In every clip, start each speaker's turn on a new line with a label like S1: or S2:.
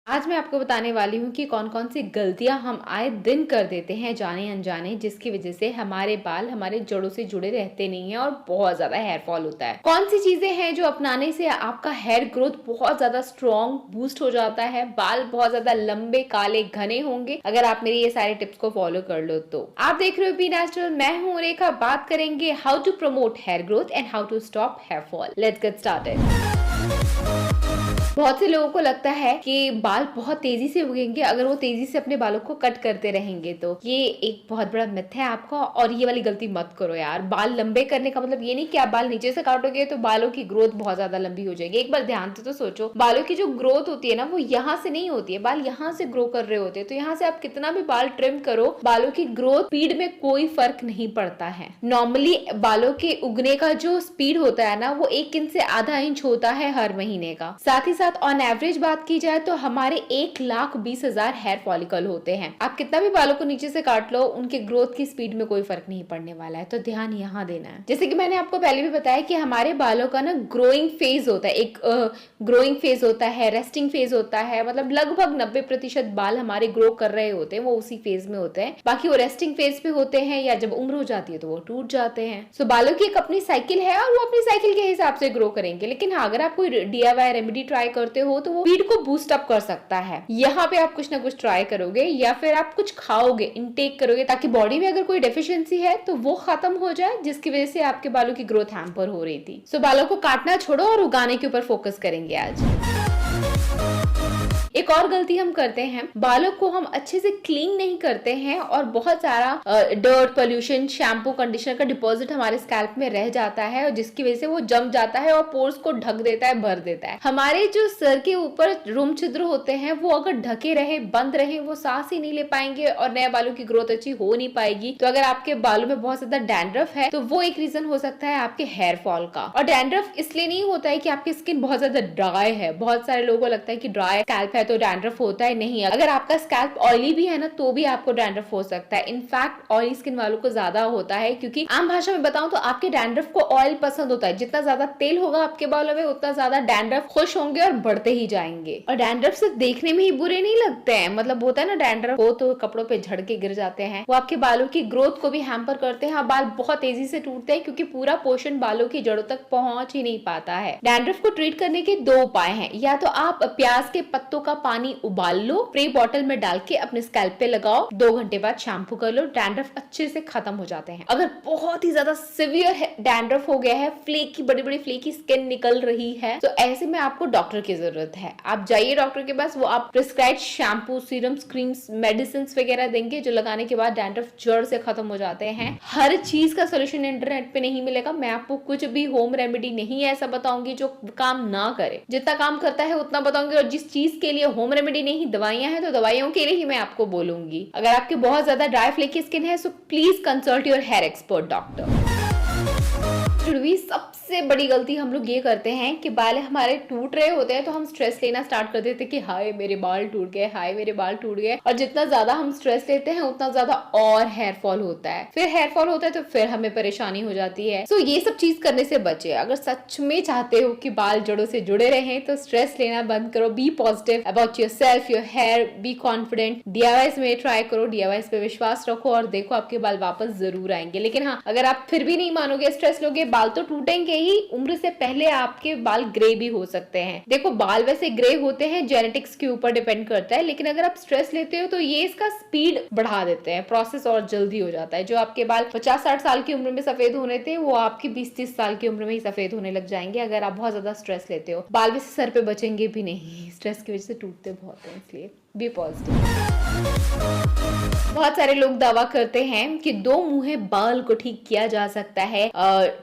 S1: आज मैं आपको बताने वाली हूँ कि कौन कौन सी गलतियां हम आए दिन कर देते हैं जाने अनजाने, जिसकी वजह से हमारे बाल हमारे जड़ों से जुड़े रहते नहीं हैं और बहुत ज्यादा हेयर फॉल होता है। कौन सी चीजें हैं जो अपनाने से आपका हेयर ग्रोथ बहुत ज्यादा स्ट्रॉन्ग बूस्ट हो जाता है, बाल बहुत ज्यादा लंबे काले घने होंगे अगर आप मेरी ये सारे टिप्स को फॉलो कर लो। तो आप देख रहे हो बी नेचुरल, मैं हूँ रेखा। बात करेंगे how to promote hair growth and how to stop hair fall. Let's get started. बहुत से लोगों को लगता है कि बाल बहुत तेजी से उगेंगे अगर वो तेजी से अपने बालों को कट करते रहेंगे। तो ये एक बहुत बड़ा मिथ है आपका, और ये वाली गलती मत करो यार। बाल लंबे करने का मतलब ये नहीं कि आप बाल नीचे से काटोगे तो बालों की ग्रोथ बहुत ज्यादा लंबी हो जाएगी। एक बार ध्यान से तो सोचो, बालों की जो ग्रोथ होती है ना वो यहाँ से नहीं होती है, बाल यहाँ से ग्रो कर रहे होते हैं। तो यहाँ से आप कितना भी बाल ट्रिम करो, बालों की ग्रोथ स्पीड में कोई फर्क नहीं पड़ता है। नॉर्मली बालों के उगने का जो स्पीड होता है ना वो 1 इंच से आधा इंच होता है हर महीने का। साथ ही साथ ऑन एवरेज बात की जाए तो हमारे 1,20,000 हेयर फॉलिकल होते हैं। आप कितना भी बालों को नीचे से काट लो, उनके ग्रोथ की स्पीड में कोई फर्क नहीं पड़ने वाला है। तो ध्यान यहाँ देना है। जैसे कि मैंने आपको पहले भी बताया कि हमारे बालों का ना ग्रोइंग फेज होता है, एक ग्रोइंग फेज होता है, रेस्टिंग फेज होता है। मतलब लगभग 90% बाल हमारे ग्रो कर रहे होते हैं वो उसी फेज में होते हैं। बाकी वो रेस्टिंग फेज पे होते हैं या जब उम्र हो जाती है तो वो टूट जाते हैं। सो बालों की एक अपनी साइकिल है और वो अपनी साइकिल के हिसाब से ग्रो करेंगे। लेकिन हाँ, अगर आप कोई DIY रेमेडी ट्राई करते हो तो वो स्पीड को बूस्ट अप कर सकता है। यहाँ पे आप कुछ ना कुछ ट्राई करोगे या फिर आप कुछ खाओगे, इनटेक करोगे, ताकि बॉडी में अगर कोई डेफिशिएंसी है तो वो खत्म हो जाए, जिसकी वजह से आपके बालों की ग्रोथ हैम्पर हो रही थी। सो बालों को काटना छोड़ो और उगाने के ऊपर फोकस करेंगे आज। एक और गलती हम करते हैं, बालों को हम अच्छे से क्लीन नहीं करते हैं और बहुत सारा डर्ट, पोल्यूशन, शैम्पू, कंडीशनर का डिपॉजिट हमारे स्कैल्प में रह जाता है और जिसकी वजह से वो जम जाता है और पोर्स को ढक देता है, भर देता है। हमारे जो सर के ऊपर रोम छिद्र होते हैं वो अगर ढके रहे, बंद रहे, वो सांस ही नहीं ले पाएंगे और नए बालों की ग्रोथ अच्छी हो नहीं पाएगी। तो अगर आपके बालों में बहुत ज्यादा डैंड्रफ है तो वो एक रीजन हो सकता है आपके हेयर फॉल का। और डैंड्रफ इसलिए नहीं होता है कि आपकी स्किन बहुत ज्यादा ड्राई है। बहुत सारे लोगों को लगता है कि ड्राई स्कैल्प है तो डैंड्रफ होता है। नहीं, अगर आपका स्कैल्प ऑयली भी है ना तो भी आपको डैंड्रफ हो सकता है। इनफैक्ट ऑयली स्किन वालों को ज्यादा होता है, क्योंकि आम भाषा में बताऊं तो आपके डैंड्रफ को ऑयल पसंद होता है। जितना ज्यादा तेल होगा आपके बालों में उतना ज्यादा डैंड्रफ खुश होंगे और बढ़ते ही जाएंगे। और डैंड्रफ सिर्फ देखने में ही बुरे नहीं लगते हैं, मतलब होता है ना डैंड्रफ हो तो कपड़ों पे झड़ के गिर जाते हैं, वो आपके बालों की ग्रोथ को भी हैम्पर करते हैं। बाल बहुत तेजी से टूटते हैं क्योंकि पूरा पोषण बालों की जड़ों तक पहुंच ही नहीं पाता है। डैंड्रफ को ट्रीट करने के 2 उपाय हैं। या तो आप प्याज के पत्तों का पानी उबाल लो, स्प्रे बॉटल में डाल के अपने स्कैल्प पे लगाओ, 2 घंटे बाद शैम्पू कर लो, डैंड्रफ अच्छे से खत्म हो जाते हैं। अगर बहुत ही ज्यादा सिवियर डैंड्रफ हो गया है, फ्लेकी, बड़ी बड़ी फ्लेकी स्किन निकल रही है, तो ऐसे में आपको डॉक्टर की जरूरत है। आप जाइए डॉक्टर के पास, वो आप prescribed shampoo, serums, creams, medicine वगैरह देंगे जो लगाने के बाद डैंड्रफ जड़ से खत्म हो जाते हैं। हर चीज का सोल्यूशन इंटरनेट पे नहीं मिलेगा। मैं आपको कुछ भी होम रेमेडी नहीं ऐसा बताऊंगी जो काम ना करे। जितना काम करता है उतना बताऊंगी, और जिस चीज के लिए होम रेमेडी नहीं, दवाइयां हैं तो दवाइयों के लिए ही मैं आपको बोलूंगी। अगर आपके बहुत ज्यादा ड्राई फ्लेकी स्किन है so please consult your hair expert doctor. सबसे बड़ी गलती हम लोग ये करते हैं कि बाल हमारे टूट रहे होते हैं तो हम स्ट्रेस लेना स्टार्ट कर देते हैं कि हाय मेरे बाल टूट गए, हाय मेरे बाल टूट गए। और जितना ज्यादा हम स्ट्रेस लेते हैं उतना ज्यादा और हेयर फॉल होता है। फिर हेयर फॉल होता है तो फिर हमें परेशानी हो जाती है। सो ये सब चीज करने से बचे। अगर सच में चाहते हो कि बाल जड़ों से जुड़े रहें तो स्ट्रेस लेना बंद करो। Be positive about yourself, your hair, be confident. DIYs में ट्राई करो, DIYs पे विश्वास रखो और देखो आपके बाल वापस जरूर आएंगे। लेकिन हाँ, अगर आप फिर भी नहीं मानोगे, स्ट्रेस लोगे, बाल तो टूटेंगे ही, उम्र से पहले आपके बाल ग्रे भी हो सकते हैं। देखो, बाल वैसे ग्रे होते हैं, जेनेटिक्स के ऊपर डिपेंड करता है, लेकिन अगर आप स्ट्रेस लेते हो तो ये इसका स्पीड बढ़ा देते हैं, प्रोसेस और जल्दी हो जाता है। जो आपके बाल 50-60 साल की उम्र में सफेद होने थे वो आपकी 20-30 साल की उम्र में ही सफेद होने लग जाएंगे अगर आप बहुत ज्यादा स्ट्रेस लेते हो। बाल वैसे सर पे बचेंगे भी नहीं, स्ट्रेस की वजह से टूटते बहुत हैं, इसलिए बी पॉजिटिव। बहुत सारे लोग दावा करते हैं कि 2 मुंहे बाल को ठीक किया जा सकता है,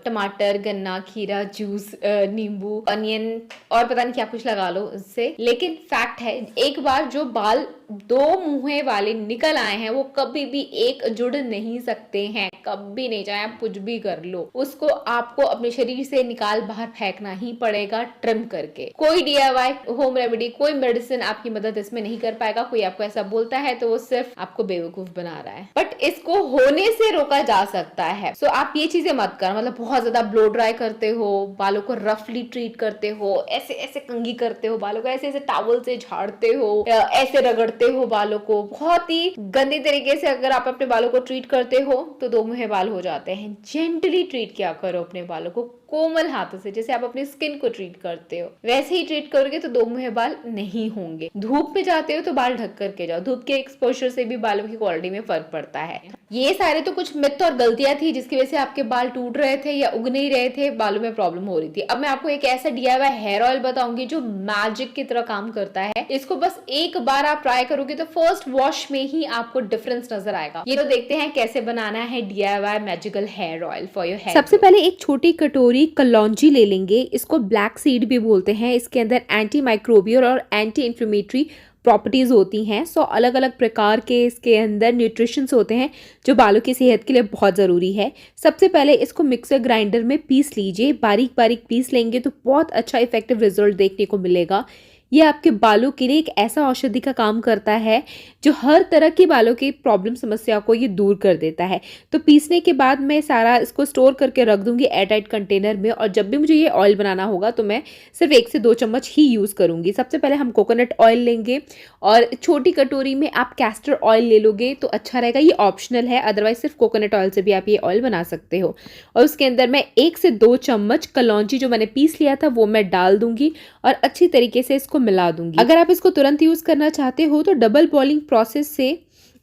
S1: टमाटर, गन्ना, खीरा जूस, नींबू, अनियन और पता नहीं क्या कुछ लगा लो उससे। लेकिन फैक्ट है, एक बार जो बाल 2 मुंहे वाले निकल आए हैं वो कभी भी एक जुड़ नहीं सकते हैं, कभी नहीं, चाहे आप कुछ भी कर लो, उसको आपको अपने शरीर से निकाल बाहर फेंकना ही पड़ेगा ट्रिम करके। कोई DIY, होम रेमेडी, कोई मेडिसिन आपकी मदद इसमें नहीं कर पाएगा। कोई आपको ऐसा बोलता है तो वो सिर्फ आपको बेवकूफ बना रहा है, बट इसको होने से रोका जा सकता है। सो आप ये चीजें मत कर, मतलब बहुत ज्यादा ब्लो ड्राई करते हो, बालों को रफली ट्रीट करते हो, ऐसे ऐसे कंघी करते हो, बालों को ऐसे ऐसे टॉवल से झाड़ते हो, ऐसे रगड़ते हो बालों को, बहुत ही गंदे तरीके से अगर आप अपने बालों को ट्रीट करते हो तो दो मुहे बाल हो जाते हैं। जेंटली ट्रीट किया करो अपने बालों को, कोमल हाथों से, जैसे आप अपनी स्किन को ट्रीट करते हो वैसे ही ट्रीट करोगे तो दो मुहे बाल नहीं होंगे। धूप में जाते हो तो बाल ढक करके जाओ, धूप के एक्सपोजर से भी बालों की क्वालिटी में फर्क पड़ता है। ये सारे तो कुछ मिथ और गलतियां थी जिसकी वजह से आपके बाल टूट रहे थे या उग नहीं रहे थे, बालों में प्रॉब्लम हो रही थी। अब मैं आपको एक ऐसा DIY हेयर ऑयल बताऊंगी जो मैजिक की तरह काम करता है। इसको बस एक बार आप ट्राई करोगे तो फर्स्ट वॉश में ही आपको डिफरेंस नजर आएगा। ये तो देखते हैं कैसे बनाना है DIY magical hair oil for your hair.
S2: सबसे पहले एक छोटी कटोरी कलौंजी ले लेंगे। इसको ब्लैक सीड भी बोलते हैं। इसके अंदर एंटी माइक्रोबियल और एंटी इन्फ्लेमेटरी प्रॉपर्टीज होती हैं। अलग अलग प्रकार के इसके अंदर न्यूट्रिशंस होते हैं जो बालों की सेहत के लिए बहुत ज़रूरी है। सबसे पहले इसको मिक्सर ग्राइंडर में पीस लीजिए, बारीक बारीक पीस लेंगे तो बहुत अच्छा इफेक्टिव रिजल्ट देखने को मिलेगा। ये आपके बालों के लिए एक ऐसा औषधि का काम करता है जो हर तरह की बालों की प्रॉब्लम समस्या को ये दूर कर देता है। तो पीसने के बाद मैं सारा इसको स्टोर करके रख दूंगी एयरटाइट कंटेनर में, और जब भी मुझे ये ऑयल बनाना होगा तो मैं सिर्फ 1 से 2 चम्मच ही यूज़ करूंगी। सबसे पहले हम कोकोनट ऑयल लेंगे और छोटी कटोरी में आप कैस्टर ऑयल ले लोगे तो अच्छा रहेगा। ये ऑप्शनल है, अदरवाइज सिर्फ कोकोनट ऑयल से भी आप ये ऑयल बना सकते हो। और उसके अंदर मैं 1 से 2 चम्मच कलौंजी जो मैंने पीस लिया था वो मैं डाल दूंगी और अच्छी तरीके से इसको मिला दूंगी। अगर आप इसको तुरंत यूज करना चाहते हो तो डबल बॉइलिंग प्रोसेस से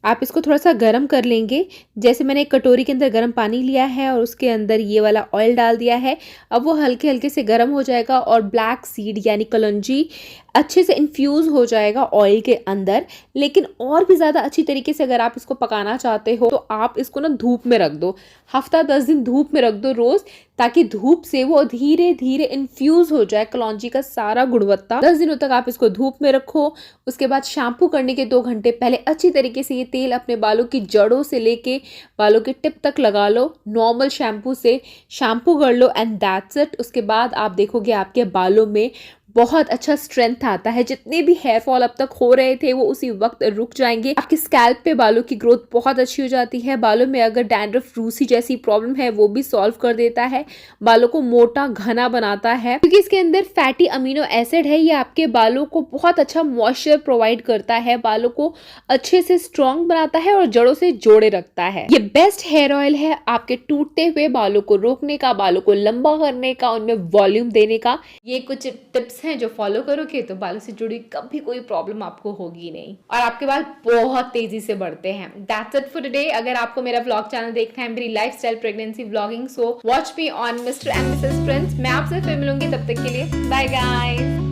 S2: आप इसको थोड़ा सा गर्म कर लेंगे। जैसे मैंने एक कटोरी के अंदर गर्म पानी लिया है और उसके अंदर ये वाला ऑयल डाल दिया है। अब वो हल्के हल्के से गर्म हो जाएगा और ब्लैक सीड यानी कलौंजी अच्छे से इन्फ्यूज़ हो जाएगा ऑयल के अंदर। लेकिन और भी ज़्यादा अच्छी तरीके से अगर आप इसको पकाना चाहते हो तो आप इसको ना धूप में रख दो, हफ्ता 10 दिन धूप में रख दो रोज़, ताकि धूप से वो धीरे धीरे इन्फ्यूज़ हो जाए कलौंजी का सारा गुणवत्ता। 10 दिनों तक आप इसको धूप में रखो। उसके बाद शैम्पू करने के 2 घंटे पहले अच्छी तरीके से ये तेल अपने बालों की जड़ों से लेके बालों के टिप तक लगा लो। नॉर्मल शैम्पू से शैम्पू कर लो एंड दैट्स इट। उसके बाद आप देखोगे आपके बालों में बहुत अच्छा स्ट्रेंथ आता है। जितने भी हेयर फॉल अब तक हो रहे थे वो उसी वक्त रुक जाएंगे। आपके स्कैल्प पे बालों की ग्रोथ बहुत अच्छी हो जाती है। बालों में अगर डैंड्रफ, रूसी जैसी प्रॉब्लम है वो भी सॉल्व कर देता है। बालों को मोटा घना बनाता है क्योंकि इसके अंदर फैटी अमीनो एसिड है। ये आपके बालों को बहुत अच्छा मॉइस्चर प्रोवाइड करता है, बालों को अच्छे से स्ट्रॉन्ग बनाता है और जड़ों से जोड़े रखता है। ये बेस्ट हेयर ऑयल है आपके टूटते हुए बालों को रोकने का, बालों को लंबा करने का, उनमें वॉल्यूम देने का।
S1: ये कुछ टिप्स हैं जो फॉलो करोगे तो बालों से जुड़ी कभी कोई प्रॉब्लम आपको होगी नहीं और आपके बाल बहुत तेजी से बढ़ते हैं। That's it for today. अगर आपको मेरा व्लॉग चैनल देखना है, मेरी lifestyle pregnancy vlogging, so watch me on mister and Mrs Prince. मैं आपसे फिर मिलूंगी, तब तक के लिए बाय गाइस।